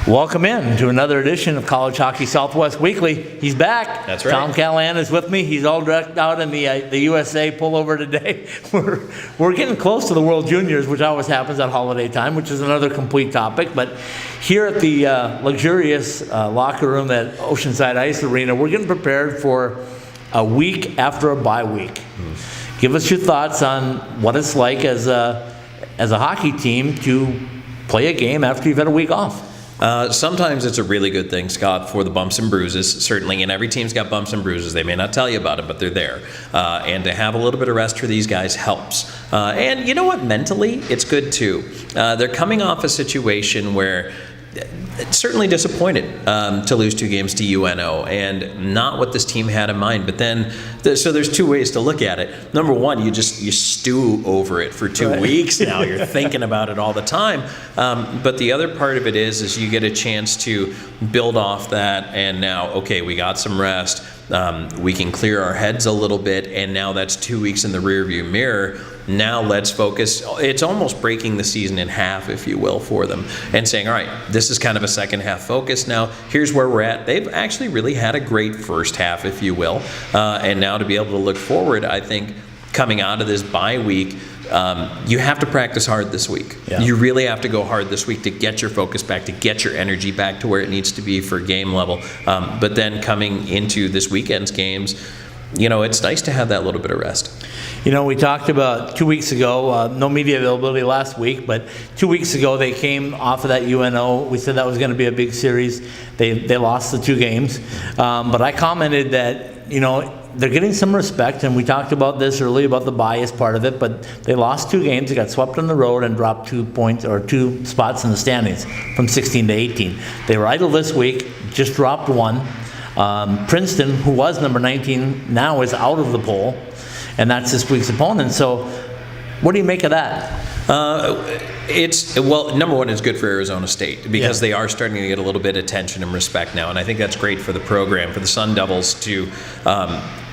Welcome in to another edition of College Hockey Southwest Weekly. He's back. That's right. Tom Callahan is with me. He's all decked out in the USA pullover today. We're getting close to the World Juniors, which always happens at holiday time, which is another complete topic. But here at the luxurious locker room at Oceanside Ice Arena, we're getting prepared for a week after a bye week. Give us your thoughts on what it's like as a hockey team to play a game after you've had a week off. Sometimes it's a really good thing, Scott, for the bumps and bruises, certainly, and every team's got bumps and bruises. They may not tell you about it, but they're there. And to have a little bit of rest for these guys helps. And you know what? Mentally, it's good too. They're coming off a situation where it's certainly disappointed to lose 2 games to UNO, and not what this team had in mind. But then, so there's 2 ways to look at it. Number one, you stew over it for 2 weeks now. You're thinking about it all the time. But the other part of it is you get a chance to build off that, and now, okay, we got some rest. We can clear our heads a little bit, and now that's 2 weeks in the rearview mirror. Now let's focus. It's almost breaking the season in half, if you will, for them, and saying, all right, this is kind of a second half focus now. Here's where we're at. They've actually really had a great first half, if you will, and now to be able to look forward, I think, coming out of this bye week, you have to practice hard this week. Yeah. You really have to go hard this week to get your focus back, to get your energy back to where it needs to be for game level. But then coming into this weekend's games, it's nice to have that little bit of rest. We talked about 2 weeks ago, no media availability last week, but 2 weeks ago they came off of that UNO. We said that was going to be a big series. They lost the 2 games. But I commented that, they're getting some respect, and we talked about this early about the bias part of it, but they lost 2 games. They got swept on the road and dropped 2 points or 2 spots in the standings from 16 to 18. They were idle this week, just dropped 1. Princeton, who was number 19, now is out of the poll, and that's this week's opponent. So what do you make of that? Number one, it's good for Arizona State because they are starting to get a little bit of attention and respect now, and I think that's great for the program, for the Sun Devils to.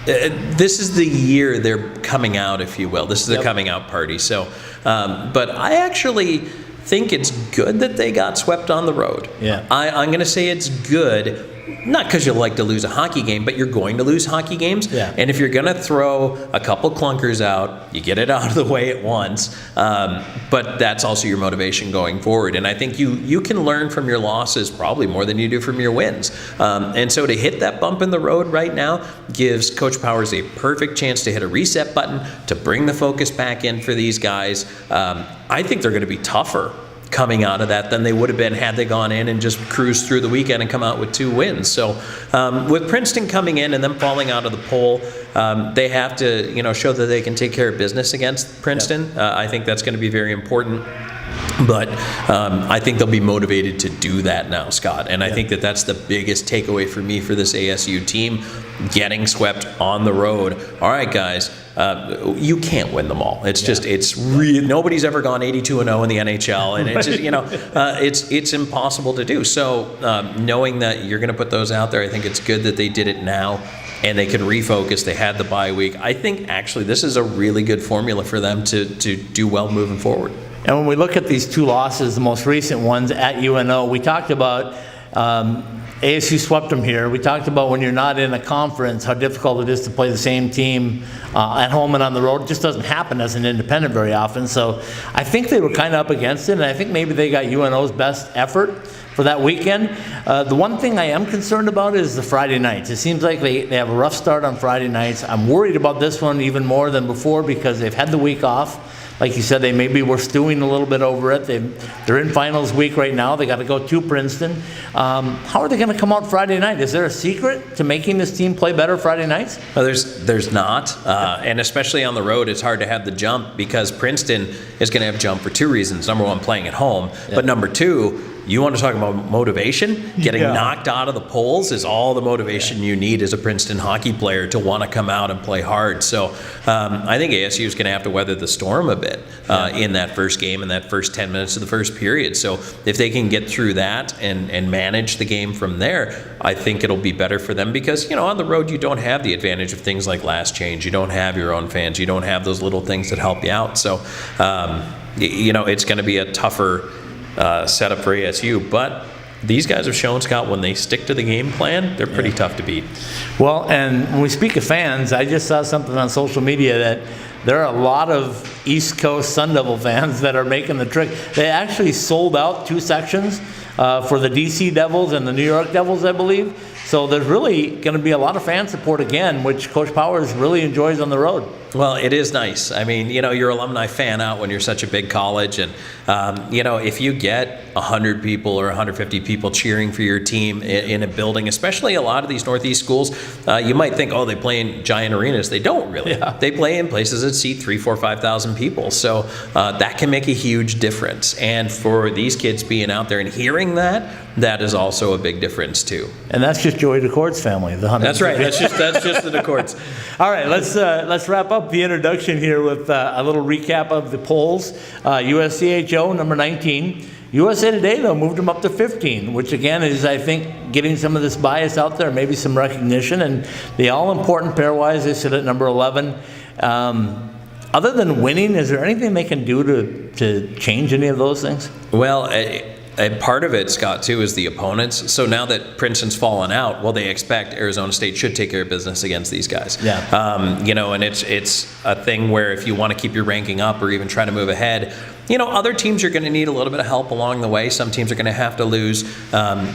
This is the year they're coming out, if you will. This is their coming out party. So, but I actually think it's good that they got swept on the road. Yeah, I'm going to say it's good. Not because you like to lose a hockey game, but you're going to lose hockey games. Yeah. And if you're going to throw a couple clunkers out, you get it out of the way at once. But that's also your motivation going forward. And I think you can learn from your losses probably more than you do from your wins. And so to hit that bump in the road right now gives Coach Powers a perfect chance to hit a reset button, to bring the focus back in for these guys. I think they're going to be tougher coming out of that than they would have been had they gone in and just cruised through the weekend and come out with 2 wins. So with Princeton coming in and them falling out of the poll, they have to show that they can take care of business against Princeton. I think that's going to be very important. But I think they'll be motivated to do that now, Scott. And I think that's the biggest takeaway for me for this ASU team, getting swept on the road. All right, guys, you can't win them all. It's just, nobody's ever gone 82-0 in the NHL, and it's just, it's impossible to do. So knowing that you're going to put those out there, I think it's good that they did it now, and they can refocus. They had the bye week. I think actually this is a really good formula for them to do well moving forward. And when we look at these 2 losses, the most recent ones at UNO, we talked about ASU swept them here. We talked about when you're not in a conference, how difficult it is to play the same team at home and on the road. It just doesn't happen as an independent very often. So I think they were kind of up against it, and I think maybe they got UNO's best effort for that weekend. The one thing I am concerned about is the Friday nights. It seems like they have a rough start on Friday nights. I'm worried about this one even more than before because they've had the week off. Like you said, they maybe were stewing a little bit over it. They're in finals week right now. They got to go to Princeton. How are they going to come out Friday night? Is there a secret to making this team play better Friday nights? Well, there's not. And especially on the road, it's hard to have the jump because Princeton is going to have jump for 2 reasons. Number one, playing at home. But number 2, you want to talk about motivation? Getting knocked out of the polls is all the motivation you need as a Princeton hockey player to want to come out and play hard. So I think ASU is going to have to weather the storm a bit in that first game, in that first 10 minutes of the first period. So if they can get through that and manage the game from there, I think it'll be better for them because, on the road you don't have the advantage of things like last change. You don't have your own fans. You don't have those little things that help you out. So, it's going to be a tougher setup for ASU, but these guys have shown, Scott, when they stick to the game plan, they're pretty tough to beat. Well, and when we speak of fans, I just saw something on social media that there are a lot of East Coast Sun Devil fans that are making the trip. They actually sold out 2 sections for the DC Devils and the New York Devils, I believe. So there's really going to be a lot of fan support again, which Coach Powers really enjoys on the road. Well, it is nice. I mean, your alumni fan out when you're such a big college. And, if you get 100 people or 150 people cheering for your team in a building, especially a lot of these Northeast schools, you might think, oh, they play in giant arenas. They don't really. Yeah. They play in places that seat 3,000, 4,000, 5,000 people. So that can make a huge difference. And for these kids being out there and hearing that, that is also a big difference, too. And that's just Joey DeCord's family, the 100. That's right. That's just the DeCords. All right, let's wrap up the introduction here with a little recap of the polls. USCHO, number 19. USA Today, though, moved them up to 15, which again is, I think, getting some of this bias out there, maybe some recognition. And the all-important pairwise, they sit at number 11. Other than winning, is there anything they can do to change any of those things? Well, and part of it, Scott, too, is the opponents. So now that Princeton's fallen out, well, they expect Arizona State should take care of business against these guys. Yeah. And it's a thing where if you want to keep your ranking up or even try to move ahead, other teams are going to need a little bit of help along the way. Some teams are going to have to lose.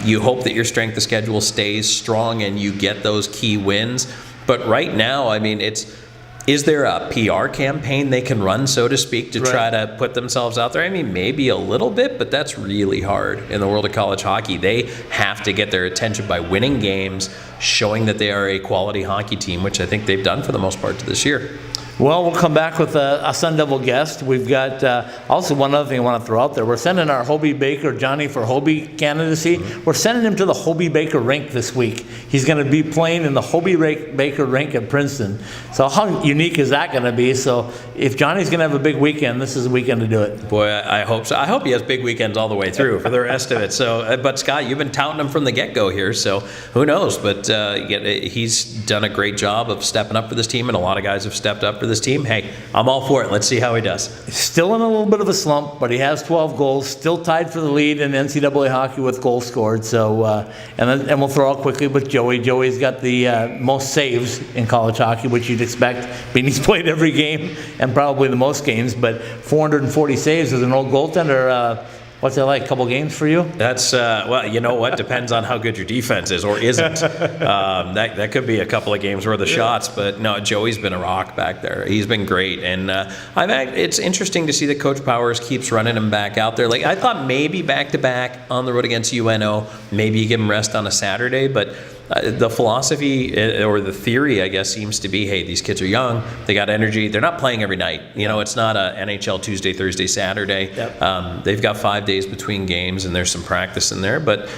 You hope that your strength of schedule stays strong and you get those key wins. But right now, I mean, is there a PR campaign they can run, so to speak, to try to put themselves out there? I mean, maybe a little bit, but that's really hard in the world of college hockey. They have to get their attention by winning games, showing that they are a quality hockey team, which I think they've done for the most part this year. Well, we'll come back with a Sun Devil guest. We've got also one other thing I want to throw out there. We're sending our Hobie Baker, Johnny for Hobie candidacy. We're sending him to the Hobie Baker rink this week. He's going to be playing in the Hobie Baker rink at Princeton. So how unique is that going to be? So if Johnny's going to have a big weekend, this is the weekend to do it. Boy, I hope so. I hope he has big weekends all the way through for the rest of it. So, but Scott, you've been touting him from the get-go here, so who knows? But he's done a great job of stepping up for this team, and a lot of guys have stepped up for this team. Hey, I'm all for it. Let's see how he does. Still in a little bit of a slump, but he has 12 goals, still tied for the lead in NCAA hockey with goals scored. So, and we'll throw out quickly with Joey. Joey's got the most saves in college hockey, which you'd expect, being he's played every game and probably the most games, but 440 saves as an old goaltender. What's that like, a couple games for you? That's, well, you know what? Depends on how good your defense is or isn't. That could be a couple of games worth of shots, but no, Joey's been a rock back there. He's been great. And it's interesting to see that Coach Powers keeps running him back out there. Like, I thought maybe back-to-back on the road against UNO, maybe you give him rest on a Saturday, but the philosophy or the theory, I guess, seems to be, hey, these kids are young, they got energy, they're not playing every night. It's not a NHL Tuesday, Thursday, Saturday. Yep. They've got 5 days between games, and there's some practice in there. But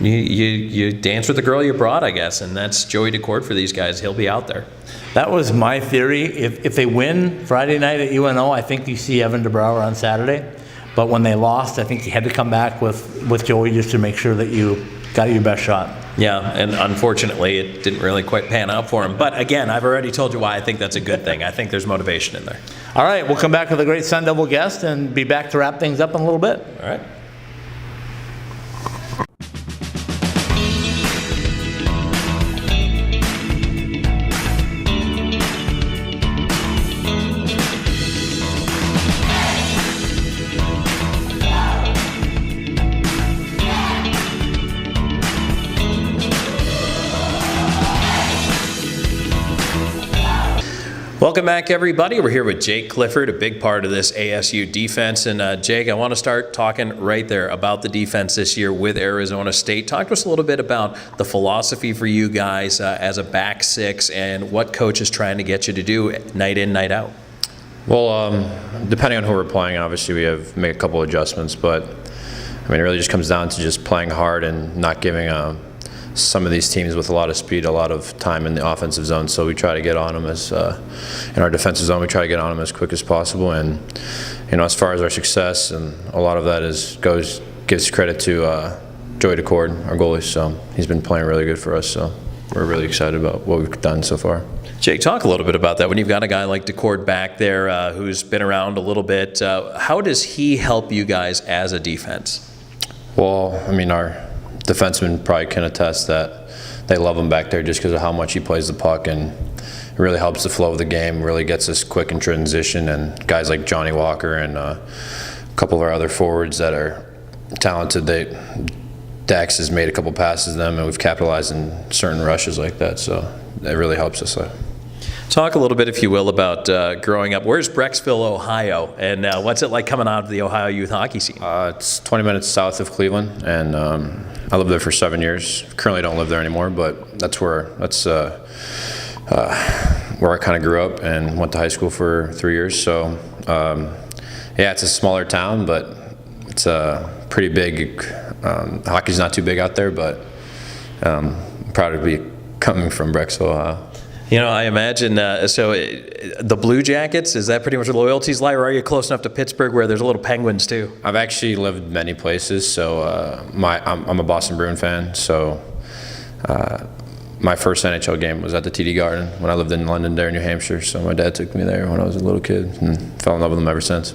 you dance with the girl you brought, I guess, and that's Joey DeCord for these guys. He'll be out there. That was my theory. If they win Friday night at UNO, I think you see Evan DeBrouwer on Saturday. But when they lost, I think you had to come back with Joey just to make sure that you got your best shot. Yeah, and unfortunately, it didn't really quite pan out for him. But again, I've already told you why I think that's a good thing. I think there's motivation in there. All right, we'll come back with a great Sun Devil guest and be back to wrap things up in a little bit. All right. Welcome back, everybody. We're here with Jake Clifford, a big part of this ASU defense. And Jake, I want to start talking right there about the defense this year with Arizona State. Talk to us a little bit about the philosophy for you guys as a back six and what coach is trying to get you to do night in, night out. Well, depending on who we're playing, obviously we have made a couple adjustments, but I mean, it really just comes down to just playing hard and not giving some of these teams with a lot of speed a lot of time in the offensive zone. So we try to get on them as in our defensive zone. We try to get on them as quick as possible. And as far as our success, and a lot of that gives credit to Joey DeCord, our goalie. So he's been playing really good for us. So we're really excited about what we've done so far. Jake, talk a little bit about that. When you've got a guy like DeCord back there who's been around a little bit, how does he help you guys as a defense? Well, I mean, our defensemen probably can attest that they love him back there just because of how much he plays the puck, and it really helps the flow of the game, really gets us quick in transition, and guys like Johnny Walker and a couple of our other forwards that are talented, Dax has made a couple passes to them, and we've capitalized in certain rushes like that, so it really helps us. Talk a little bit, if you will, about growing up. Where's Brecksville, Ohio, and what's it like coming out of the Ohio youth hockey scene? It's 20 minutes south of Cleveland, and I lived there for 7 years. Currently don't live there anymore, but that's where I kind of grew up and went to high school for 3 years. So, yeah, it's a smaller town, but it's a pretty big. Hockey's not too big out there, but I'm proud to be coming from Brecksville, Ohio. You know, I imagine, the Blue Jackets, is that pretty much where loyalties lie, or are you close enough to Pittsburgh where there's a little Penguins too? I've actually lived many places, so I'm a Boston Bruin fan, so my first NHL game was at the TD Garden when I lived in Londonderry, New Hampshire, so my dad took me there when I was a little kid and fell in love with them ever since.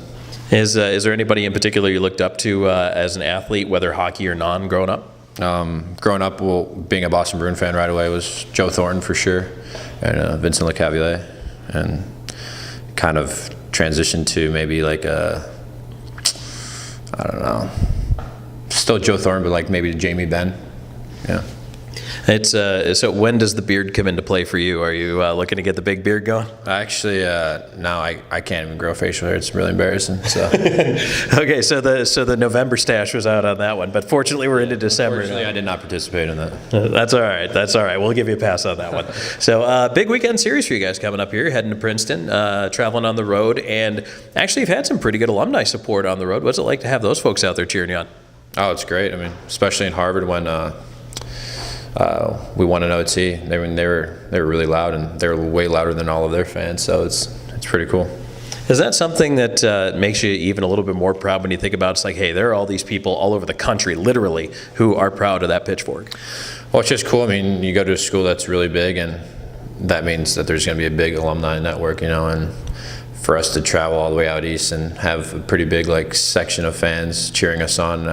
Is there anybody in particular you looked up to as an athlete, whether hockey or non, growing up? Growing up, well, being a Boston Bruin fan right away was Joe Thornton for sure, and Vincent LeCavalier, and kind of transitioned to maybe like I don't know, still Joe Thornton, but like maybe Jamie Benn, yeah. It's so when does the beard come into play for you? Are you looking to get the big beard going? Actually, no, I can't even grow facial hair. It's really embarrassing. So. Okay, so the November stash was out on that one, but fortunately we're into December. Fortunately, I did not participate in that. That's all right. That's all right. We'll give you a pass on that one. So big weekend series for you guys coming up here, heading to Princeton, traveling on the road, and actually you've had some pretty good alumni support on the road. What's it like to have those folks out there cheering you on? Oh, it's great. I mean, especially in Harvard when we won an OT. They were really loud, and they were way louder than all of their fans. So it's pretty cool. Is that something that makes you even a little bit more proud when you think about it's like, hey, there are all these people all over the country, literally, who are proud of that pitchfork? Well, it's just cool. I mean, you go to a school that's really big, and that means that there's going to be a big alumni network, you know, and for us to travel all the way out east and have a pretty big section of fans cheering us on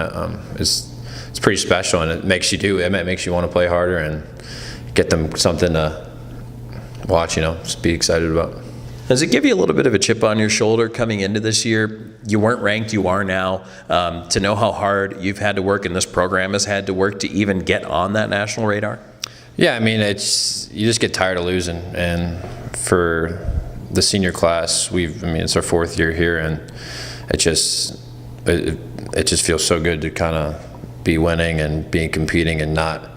it's pretty special, and it makes you want to play harder and get them something to watch, you know, just be excited about. Does it give you a little bit of a chip on your shoulder coming into this year? You weren't ranked, you are now. To know how hard you've had to work and this program has had to work to even get on that national radar? Yeah, I mean, you just get tired of losing, and for the senior class, it's our 4th year here, and it just feels so good to kind of be winning and be competing, and not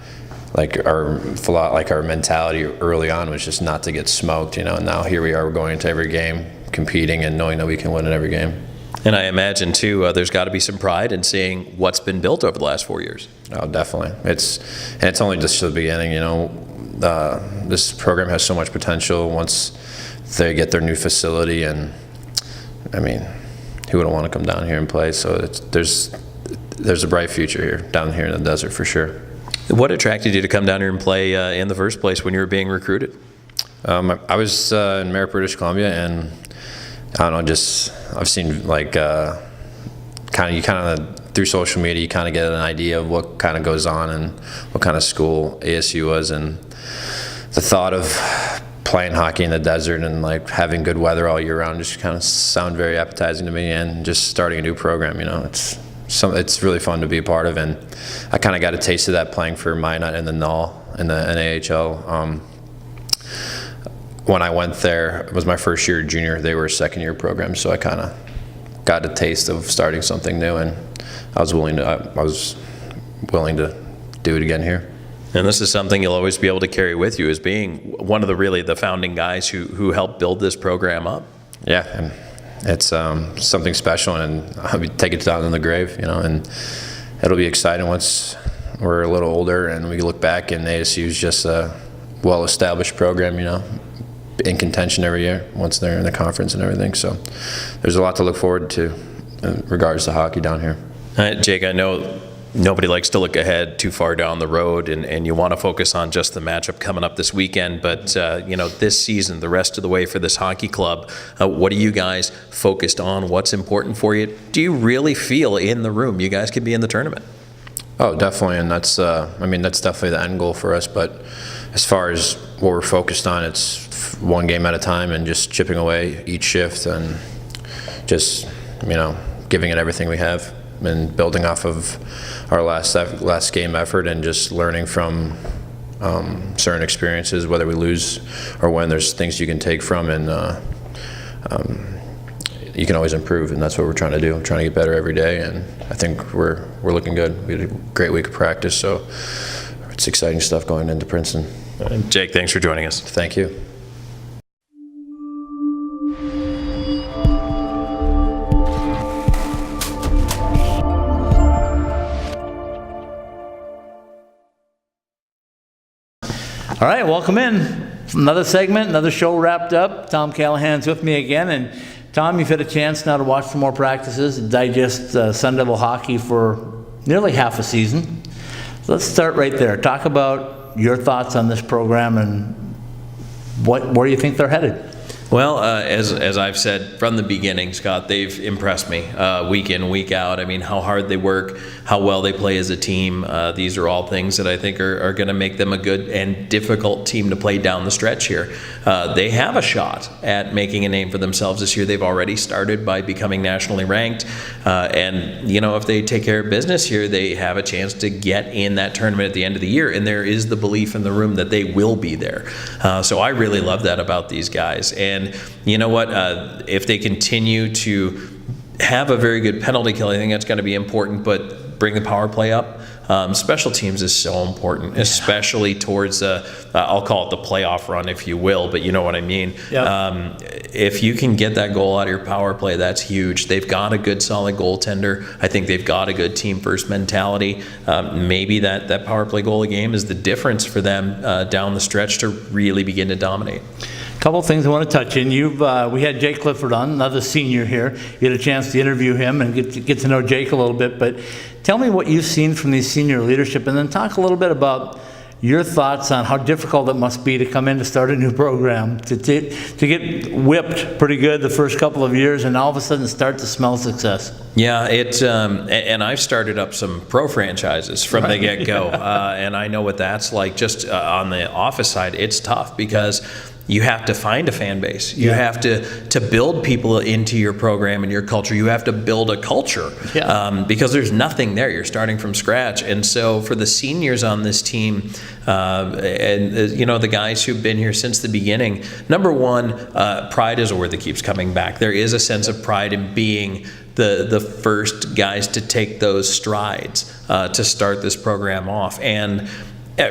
our mentality early on was just not to get smoked, you know. And now here we are, we're going into every game competing and knowing that we can win in every game. And I imagine too, there's got to be some pride in seeing what's been built over the last 4 years. Oh, definitely. It's only just the beginning, you know. This program has so much potential once they get their new facility, and I mean, who wouldn't want to come down here and play? So there's a bright future here, down here in the desert for sure. What attracted you to come down here and play in the first place when you were being recruited? I was in Merritt, British Columbia, and I don't know, I've seen through social media, you kind of get an idea of what kind of goes on and what kind of school ASU was, and the thought of playing hockey in the desert and having good weather all year round just kind of sound very appetizing to me, and just starting a new program, you know, it's really fun to be a part of, and I kind of got a taste of that playing for Minot and the Null in the NAHL. When I went there, it was my first year junior. They were a second-year program, so I kind of got a taste of starting something new, and I was willing to do it again here. And this is something you'll always be able to carry with you as being one of the founding guys who helped build this program up. Yeah, and it's something special, and I'll take it down in the grave, you know, and it'll be exciting once we're a little older and we look back and ASU is just a well-established program, you know, in contention every year once they're in the conference and everything. So there's a lot to look forward to in regards to hockey down here. Jake, I know nobody likes to look ahead too far down the road, and you want to focus on just the matchup coming up this weekend. But, you know, this season, the rest of the way for this hockey club, what are you guys focused on? What's important for you? Do you really feel in the room you guys could be in the tournament? Oh, definitely, and that's that's definitely the end goal for us. But as far as what we're focused on, it's one game at a time and just chipping away each shift and just giving it everything we have and building off of our last game effort and just learning from certain experiences, whether we lose or win. There's things you can take from, and you can always improve, and that's what we're trying to do. I'm trying to get better every day, and I think we're looking good. We had a great week of practice, so it's exciting stuff going into Princeton. Jake, thanks for joining us. Thank you. All right, welcome in. Another segment, another show wrapped up. Tom Callahan's with me again, and Tom, you've had a chance now to watch some more practices, digest Sun Devil hockey for nearly half a season. So let's start right there. Talk about your thoughts on this program and where you think they're headed. Well, as I've said from the beginning, Scott, they've impressed me week in, week out. I mean, how hard they work, how well they play as a team. These are all things that I think are going to make them a good and difficult team to play down the stretch here. They have a shot at making a name for themselves this year. They've already started by becoming nationally ranked. And, if they take care of business here, they have a chance to get in that tournament at the end of the year. And there is the belief in the room that they will be there. So I really love that about these guys. And you know what? If they continue to have a very good penalty kill, I think that's going to be important, but bring the power play up. Special teams is so important, especially towards, I'll call it the playoff run, if you will, but you know what I mean. Yep. If you can get that goal out of your power play, that's huge. They've got a good, solid goaltender. I think they've got a good team-first mentality. Maybe that power play goal a game is the difference for them down the stretch to really begin to dominate. Couple of things I want to touch in. We had Jake Clifford on, another senior here. You had a chance to interview him and get to know Jake a little bit. But tell me what you've seen from these senior leadership, and then talk a little bit about your thoughts on how difficult it must be to come in to start a new program, to get whipped pretty good the first couple of years, and all of a sudden start to smell success. Yeah, and I've started up some pro franchises from the get-go, and I know what that's like. Just on the office side, it's tough because you have to find a fan base. You have to build people into your program and your culture. You have to build a culture because there's nothing there. You're starting from scratch. And so for the seniors on this team, and the guys who've been here since the beginning, number one, pride is a word that keeps coming back. There is a sense of pride in being the first guys to take those strides to start this program off. And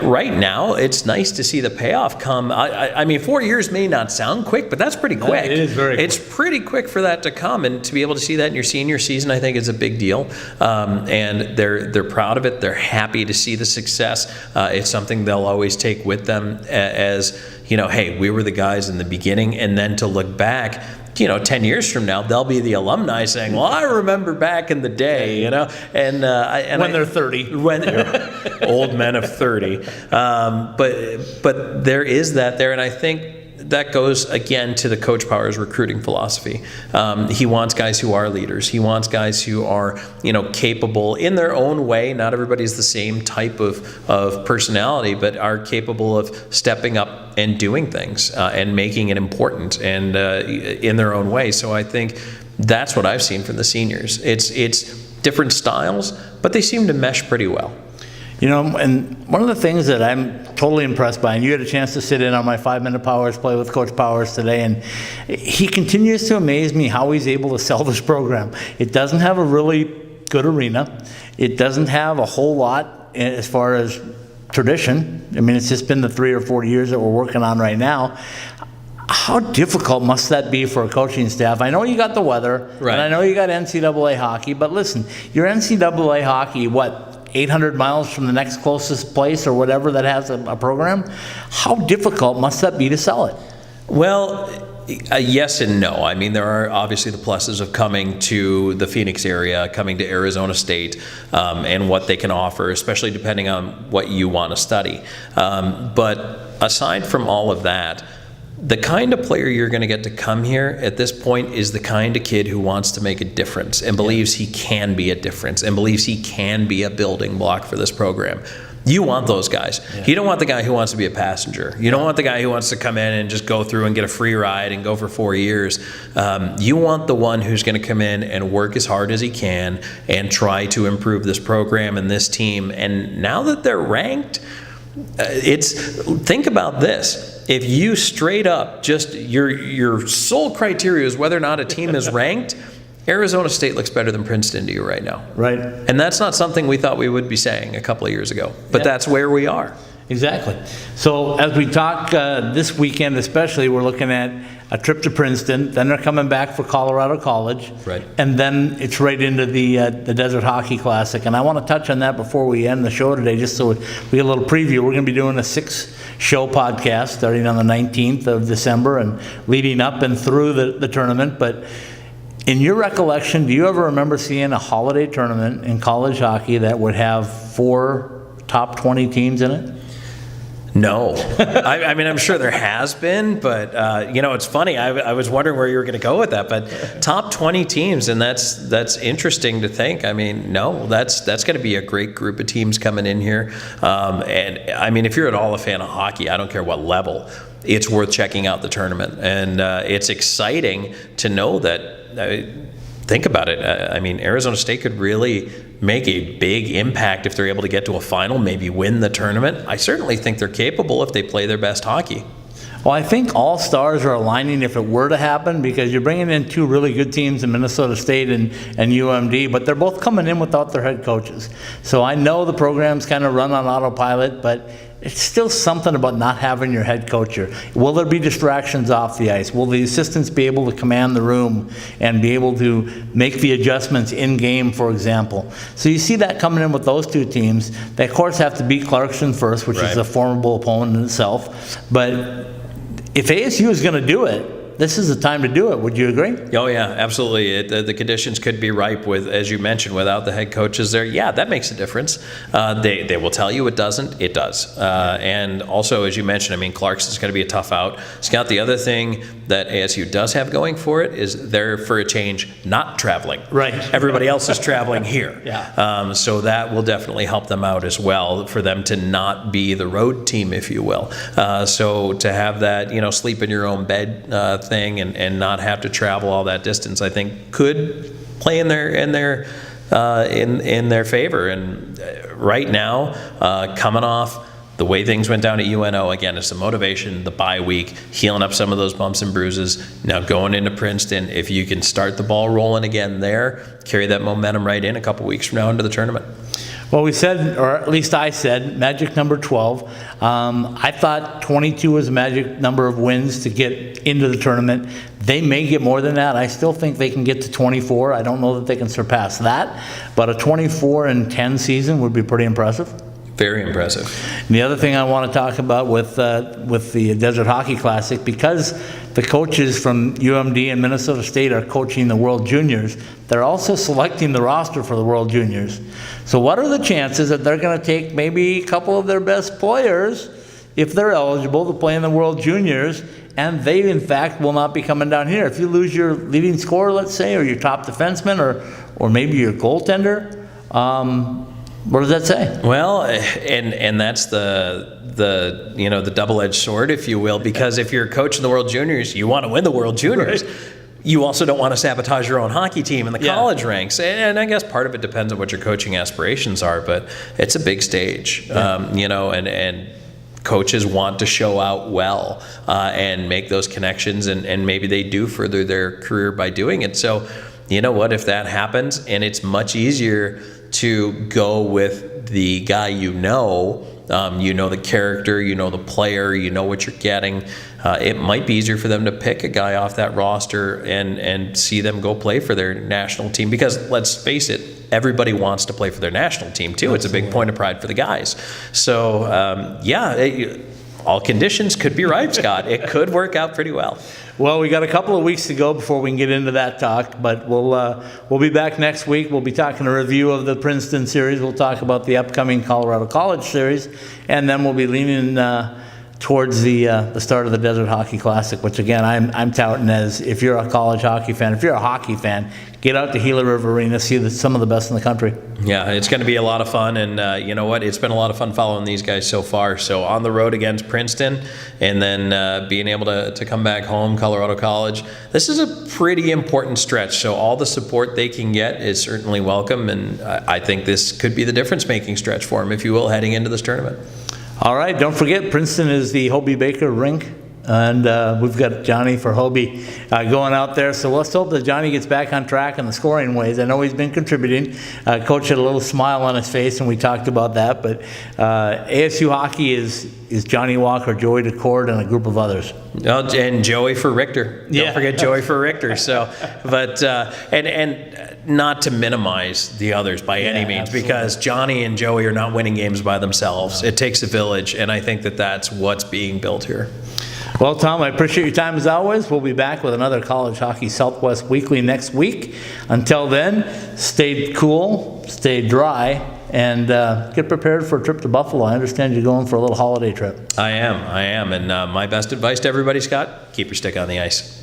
right now, it's nice to see the payoff come. I mean, 4 years may not sound quick, but that's pretty quick. It is very quick. It's pretty quick for that to come, and to be able to see that in your senior season, I think is a big deal. And they're proud of it. They're happy to see the success. It's something they'll always take with them as, hey, we were the guys in the beginning, and then to look back, 10 years from now, they'll be the alumni saying, well, I remember back in the day, and when they're 30. When they're old men of 30. But there is that there, and I think that goes, again, to the Coach Powers recruiting philosophy. He wants guys who are leaders. He wants guys who are, capable in their own way. Not everybody's the same type of personality, but are capable of stepping up and doing things and making it important and in their own way. So I think that's what I've seen from the seniors. It's different styles, but they seem to mesh pretty well. And one of the things that I'm totally impressed by, and you had a chance to sit in on my 5-minute Powers play with Coach Powers today, and he continues to amaze me how he's able to sell this program. It doesn't have a really good arena. It doesn't have a whole lot as far as tradition. I mean, it's just been the 3 or 4 years that we're working on right now. How difficult must that be for a coaching staff? I know you got the weather, right, and I know you got NCAA hockey, but listen, your NCAA hockey, 800 miles from the next closest place or whatever that has a program? How difficult must that be to sell it? Well, yes and no. I mean, there are obviously the pluses of coming to the Phoenix area, coming to Arizona State, and what they can offer, especially depending on what you want to study. But aside from all of that, the kind of player you're going to get to come here at this point is the kind of kid who wants to make a difference and believes he can be a difference and believes he can be a building block for this program. You want those guys. Yeah. You don't want the guy who wants to be a passenger. You don't want the guy who wants to come in and just go through and get a free ride and go for 4 years. You want the one who's going to come in and work as hard as he can and try to improve this program and this team. And now that they're ranked, think about this. If you straight up just your sole criteria is whether or not a team is ranked, Arizona State looks better than Princeton to you right now. Right. And that's not something we thought we would be saying a couple of years ago, but that's where we are. Exactly. So as we talk this weekend especially, we're looking at a trip to Princeton, then they're coming back for Colorado College, right, and then it's right into the Desert Hockey Classic. And I want to touch on that before we end the show today, just so we get a little preview. We're going to be doing a 6-show podcast starting on the 19th of December and leading up and through the tournament. But in your recollection, do you ever remember seeing a holiday tournament in college hockey that would have 4 top 20 teams in it? No. I mean, I'm sure there has been, but, it's funny. I was wondering where you were going to go with that, but top 20 teams, and that's interesting to think. I mean, no, that's going to be a great group of teams coming in here. And, I mean, if you're at all a fan of hockey, I don't care what level, it's worth checking out the tournament. And it's exciting to know that, think about it. I mean, Arizona State could really make a big impact if they're able to get to a final, maybe win the tournament. I certainly think they're capable if they play their best hockey. Well, I think all stars are aligning if it were to happen, because you're bringing in 2 really good teams in Minnesota State and UMD, but they're both coming in without their head coaches. So I know the program's kind of run on autopilot, but it's still something about not having your head coach here. Will there be distractions off the ice? Will the assistants be able to command the room and be able to make the adjustments in game, for example? So you see that coming in with those 2 teams. They, of course, have to beat Clarkson first, which is a formidable opponent in itself. But if ASU is going to do it, this is the time to do it. Would you agree? Oh, yeah, absolutely. The conditions could be ripe with, as you mentioned, without the head coaches there. Yeah, that makes a difference. They will tell you it doesn't. It does. And also, as you mentioned, I mean, Clarkson's going to be a tough out. Scott, the other thing that ASU does have going for it is they're, for a change, not traveling. Right. Everybody else is traveling here. Yeah. So that will definitely help them out as well, for them to not be the road team, if you will. So to have that, sleep in your own bed thing and not have to travel all that distance, I think could play in their favor. And right now, coming off the way things went down at UNO, again, it's the motivation, the bye week, healing up some of those bumps and bruises. Now going into Princeton, if you can start the ball rolling again there, carry that momentum right in a couple weeks from now into the tournament. Well, we said, or at least I said, magic number 12. I thought 22 was a magic number of wins to get into the tournament. They may get more than that. I still think they can get to 24. I don't know that they can surpass that, but a 24-10 season would be pretty impressive. Very impressive. And the other thing I want to talk about with the Desert Hockey Classic, because the coaches from UMD and Minnesota State are coaching the World Juniors, they're also selecting the roster for the World Juniors. So what are the chances that they're going to take maybe a couple of their best players, if they're eligible, to play in the World Juniors, and they, in fact, will not be coming down here? If you lose your leading scorer, let's say, or your top defenseman, or maybe your goaltender, what does that say? Well, and that's the double-edged sword, if you will, because if you're coaching the World Juniors, you want to win the World Juniors. Right. You also don't want to sabotage your own hockey team in the college ranks. And I guess part of it depends on what your coaching aspirations are, but it's a big stage, and coaches want to show out well and make those connections, and maybe they do further their career by doing it. So, you know what, if that happens, and it's much easier to go with the guy the character, the player, what you're getting. It might be easier for them to pick a guy off that roster and see them go play for their national team, because let's face it, everybody wants to play for their national team too. Absolutely. It's a big point of pride for the guys. So all conditions could be right, Scott. It could work out pretty well. Well, we got a couple of weeks to go before we can get into that talk, but we'll be back next week. We'll be talking a review of the Princeton series. We'll talk about the upcoming Colorado College series, and then we'll be leaning towards the start of the Desert Hockey Classic, which again, I'm touting as, if you're a college hockey fan, if you're a hockey fan, get out to Gila River Arena, see some of the best in the country. Yeah, it's going to be a lot of fun, and you know what? It's been a lot of fun following these guys so far. So on the road against Princeton, and then being able to come back home, Colorado College, this is a pretty important stretch. So all the support they can get is certainly welcome, and I think this could be the difference-making stretch for them, if you will, heading into this tournament. All right, don't forget, Princeton is the Hobie Baker rink, and we've got Johnny for Hobie going out there. So let's hope that Johnny gets back on track in the scoring ways. I know he's been contributing. Coach had a little smile on his face, and we talked about that. But ASU hockey is Johnny Walker, Joey DeCord, and a group of others. Oh, and Joey for Richter. Don't forget Joey for Richter. So, but and not to minimize the others by any means, absolutely. because Johnny and Joey are not winning games by themselves. No. It takes a village, and I think that that's what's being built here. Well, Tom, I appreciate your time as always. We'll be back with another College Hockey Southwest Weekly next week. Until then, stay cool, stay dry, and get prepared for a trip to Buffalo. I understand you're going for a little holiday trip. I am. And my best advice to everybody, Scott, keep your stick on the ice.